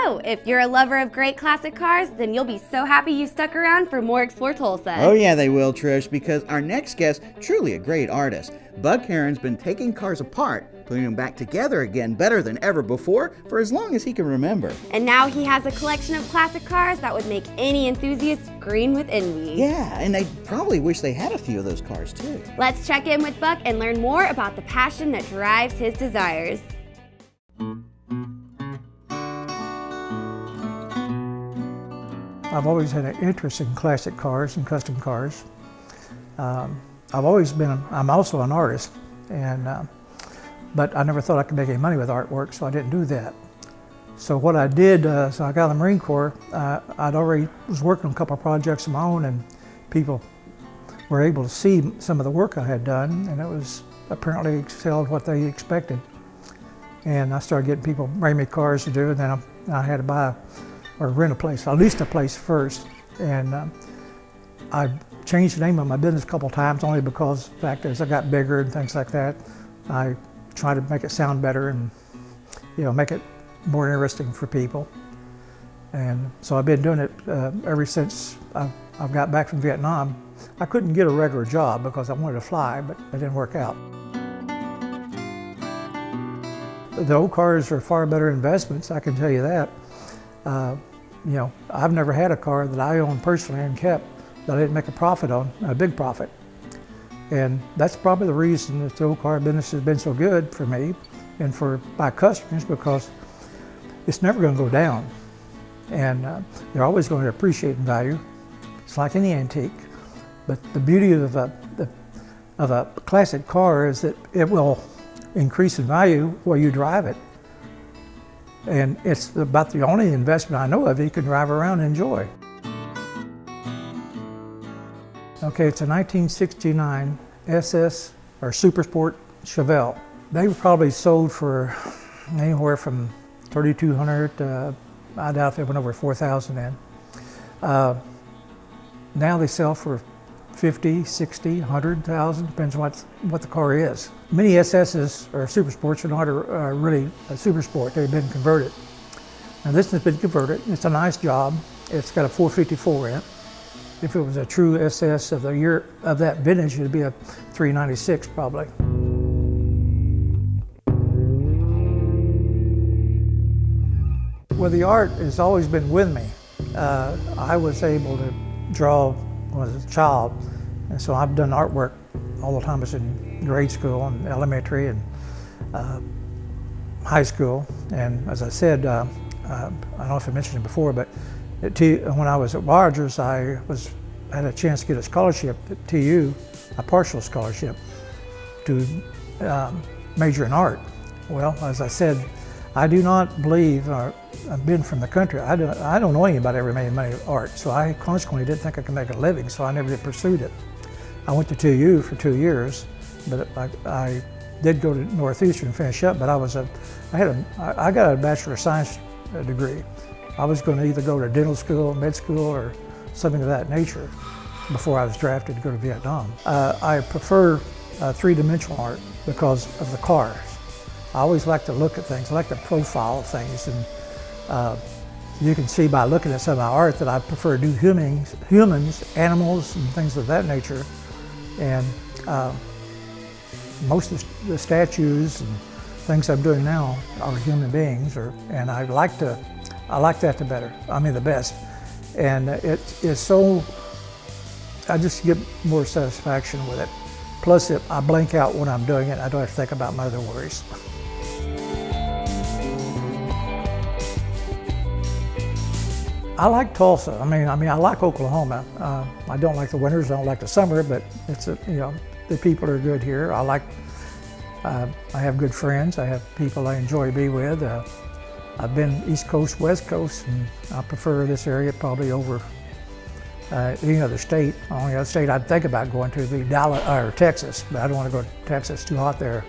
So, if you're a lover of great classic cars, then you'll be so happy you stuck around for more Explore Tulsa. Oh yeah, they will, Trish, because our next guest, truly a great artist. Buck Heron's been taking cars apart, putting them back together again better than ever before for as long as he can remember. And now he has a collection of classic cars that would make any enthusiast green with envy. Yeah, and they probably wish they had a few of those cars too. Let's check in with Buck and learn more about the passion that drives his desires. I've always had an interest in classic cars and custom cars. I'm also an artist, but I never thought I could make any money with artwork, so I didn't do that. So what I did, so I got out of the Marine Corps, I'd already was working on a couple of projects of my own, and people were able to see some of the work I had done, and it was apparently excelled what they expected. And I started getting people bring me cars to do, and then I had to buy or rent a place. I leased a place first, and I changed the name of my business a couple of times only because the fact is I got bigger and things like that. I tried to make it sound better and make it more interesting for people. And so I've been doing it ever since I've got back from Vietnam. I couldn't get a regular job because I wanted to fly, but it didn't work out. The old cars are far better investments, I can tell you that. I've never had a car that I owned personally and kept that I didn't make a profit on, a big profit. And that's probably the reason that the old car business has been so good for me and for my customers, because it's never going to go down. And they're always going to appreciate in value. It's like any antique. But the beauty of a classic car is that it will increase in value while you drive it. And it's about the only investment I know of you can drive around and enjoy. Okay, it's a 1969 SS or Super Sport Chevelle. They were probably sold for anywhere from $3,200 to, I doubt if they went over $4,000 then. Now they sell for $50,000, $60,000, $100,000, depends on what the car is. Many SSs or Super Sports are not really a Super Sport, they've been converted. Now this has been converted, it's a nice job. It's got a 454 in it. If it was a true SS of the year of that vintage, it'd be a 396 probably. Well, the art has always been with me. I was able to draw when I was a child, and so I've done artwork all the time. I was in grade school and elementary and high school. And as I said, I don't know if I mentioned it before, but when I was at Rogers, I had a chance to get a scholarship at TU, a partial scholarship, to major in art. Well, as I said, I do not believe, I've been from the country, I don't know anybody that ever made money with art, so I consequently didn't think I could make a living, so I never did pursued it. I went to TU for 2 years, but I did go to Northeastern and finish up, but I got a Bachelor of Science degree. I was going to either go to dental school, med school, or something of that nature before I was drafted to go to Vietnam. I prefer three-dimensional art because of the cars. I always like to look at things, I like to profile things, and you can see by looking at some of my art that I prefer to do humans, animals, and things of that nature. And most of the statues and things I'm doing now are human beings, and I like that the best. And it is so, I just get more satisfaction with it. Plus, I blank out when I'm doing it, I don't have to think about my other worries. I like Tulsa. I mean, I like Oklahoma. I don't like the winters, I don't like the summer, but the people are good here. I have good friends. I have people I enjoy to be with. I've been East Coast, West Coast, and I prefer this area probably over any other state. The only other state I'd think about going to would be Dallas or Texas, but I don't want to go to Texas, it's too hot there.